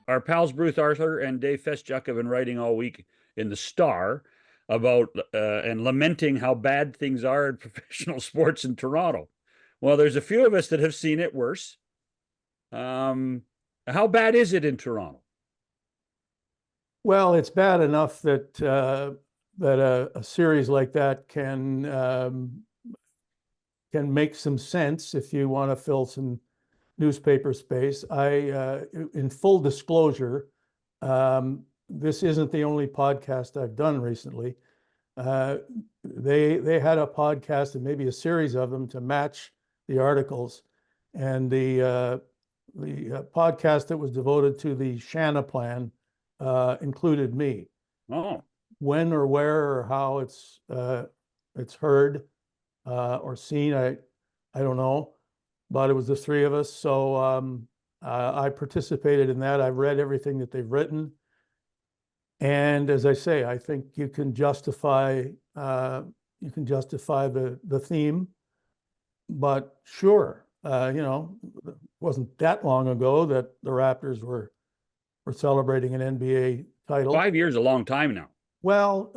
our pals Bruce Arthur and Dave Feschuk have been writing all week in the Star about and lamenting how bad things are in professional sports in Toronto. Well, there's a few of us that have seen it worse. How bad is it in Toronto? Well, it's bad enough that a series like that can make some sense if you want to fill some newspaper space. In full disclosure, this isn't the only podcast I've done recently. They had a podcast and maybe a series of them to match the articles, and the podcast that was devoted to the Shanna plan included me. Oh, When or where or how it's heard or seen, I don't know, but it was the three of us. So I participated in that. I've read everything that they've written, and as I say, I think you can justify the theme. But sure, it wasn't that long ago that the Raptors were celebrating an NBA title. 5 years is a long time now. Well,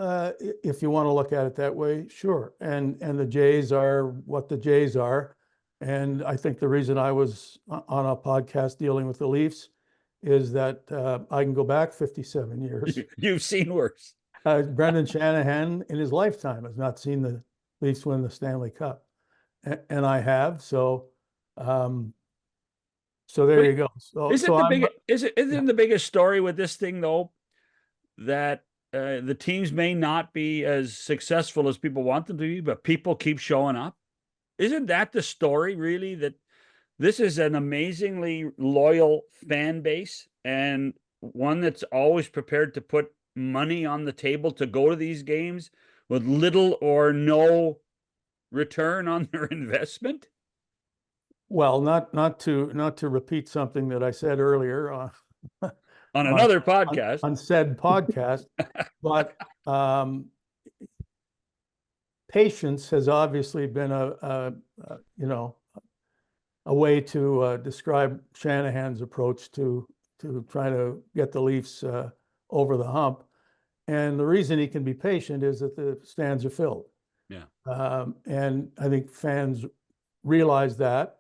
if you want to look at it that way, sure. And the Jays are what the Jays are. And I think the reason I was on a podcast dealing with the Leafs is that I can go back 57 years. You've seen worse. Brendan Shanahan in his lifetime has not seen the Leafs win the Stanley Cup. And I have. So there you go. Isn't the biggest story with this thing though that the teams may not be as successful as people want them to be, but people keep showing up? Isn't that the story really, that this is an amazingly loyal fan base and one that's always prepared to put money on the table to go to these games with little or no return on their investment? Well, not to repeat something that I said earlier on another podcast, on said podcast, but patience has obviously been a way to describe Shanahan's approach to try to get the Leafs over the hump. And the reason he can be patient is that the stands are filled. Yeah. And I think fans realize that.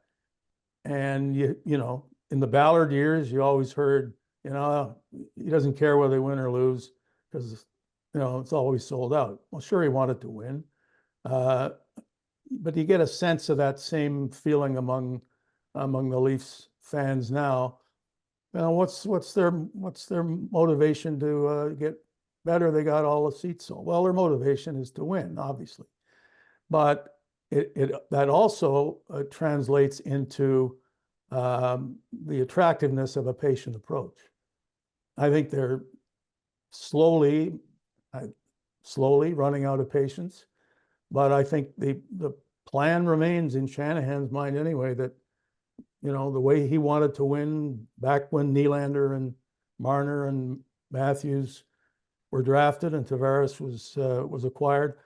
And in the Ballard years, you always heard, he doesn't care whether they win or lose because, it's always sold out. Well, sure, he wanted to win. But you get a sense of that same feeling among the Leafs fans now. What's their motivation to get better? They got all the seats sold. Well, their motivation is to win, obviously, but that also translates into the attractiveness of a patient approach. I think they're slowly running out of patience, but I think the plan remains in Shanahan's mind anyway, that the way he wanted to win back when Nylander and Marner and Matthews were drafted and Tavares was acquired.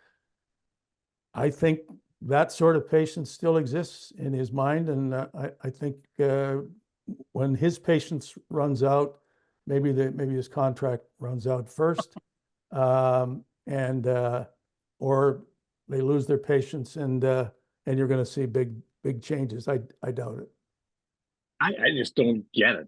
I think that sort of patience still exists in his mind, and I think when his patience runs out, maybe his contract runs out first, and or they lose their patience, and you're going to see big changes. I doubt it. I just don't get it.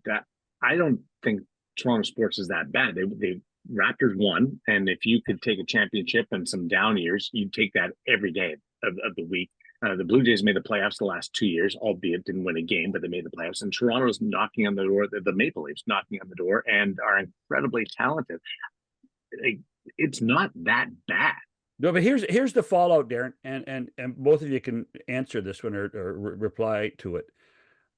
I don't think Toronto sports is that bad. They Raptors won, and if you could take a championship and some down years, you'd take that every day of the week. The Blue Jays made the playoffs the last 2 years, albeit didn't win a game, but they made the playoffs. And Toronto's knocking on the door, the Maple Leafs knocking on the door, and are incredibly talented. It's not that bad. No, but here's the fallout, Darren, and both of you can answer this one or reply to it.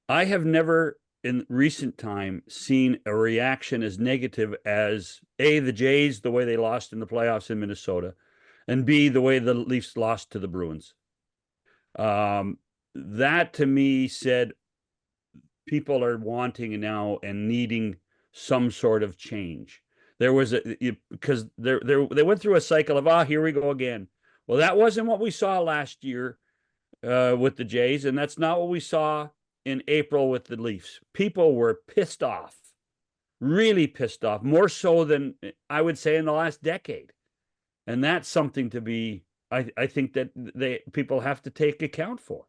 I have never in recent time seen a reaction as negative as A, the Jays, the way they lost in the playoffs in Minnesota, and B, the way the Leafs lost to the Bruins. That to me said people are wanting now and needing some sort of change. There was because they went through a cycle of, here we go again. Well, that wasn't what we saw last year with the Jays, and that's not what we saw in April with the Leafs. People were pissed off really pissed off, more so than I would say in the last decade. And that's something to be, I think that people have to take account for.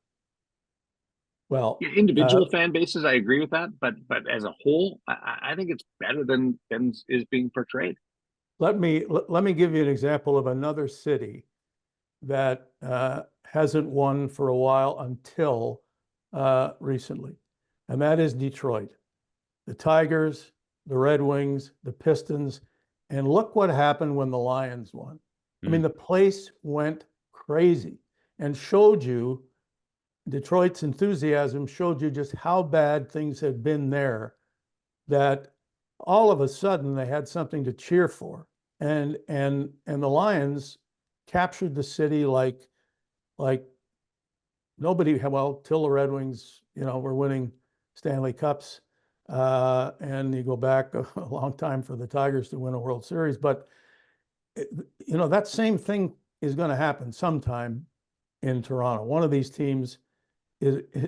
Well, Yeah, individual fan bases, I agree with that, but as a whole, I think it's better than is being portrayed. let me give you an example of another city that hasn't won for a while until recently, and that is Detroit. The Tigers, the Red Wings, the Pistons, and look what happened when the Lions won. I mean, the place went crazy and showed you Detroit's enthusiasm, showed you just how bad things had been there, that all of a sudden they had something to cheer for. And the Lions captured the city like nobody, well, till the Red Wings, were winning Stanley Cups. And you go back a long time for the Tigers to win a World Series. But, that same thing is going to happen sometime in Toronto. One of these teams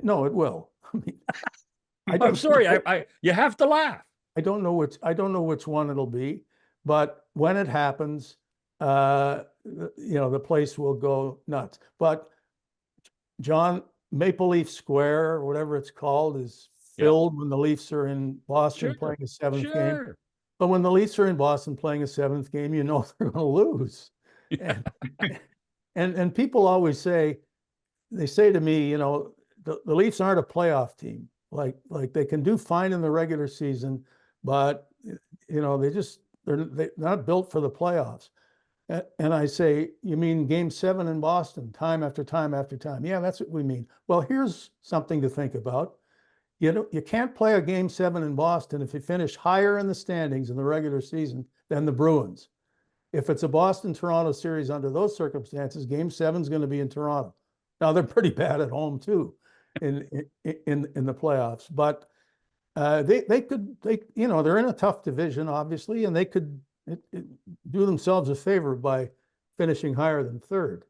no, it will. I mean, I'm sorry, you have to laugh. I don't know which one it'll be, but when it happens, the place will go nuts. But John, Maple Leaf Square, or whatever it's called, is filled when the Leafs are in Boston playing a seventh game. But when the Leafs are in Boston playing a seventh game, they're going to lose. Yeah. And people always say, they say to me, the Leafs aren't a playoff team. Like they can do fine in the regular season, but they're not built for the playoffs. And I say, you mean Game 7 in Boston, time after time after time? Yeah, that's what we mean. Well, here's something to think about. You can't play a Game 7 in Boston if you finish higher in the standings in the regular season than the Bruins. If it's a Boston-Toronto series under those circumstances, Game 7 is going to be in Toronto. Now, they're pretty bad at home too in the playoffs, but they're in a tough division, obviously, and they could do themselves a favor by finishing higher than third.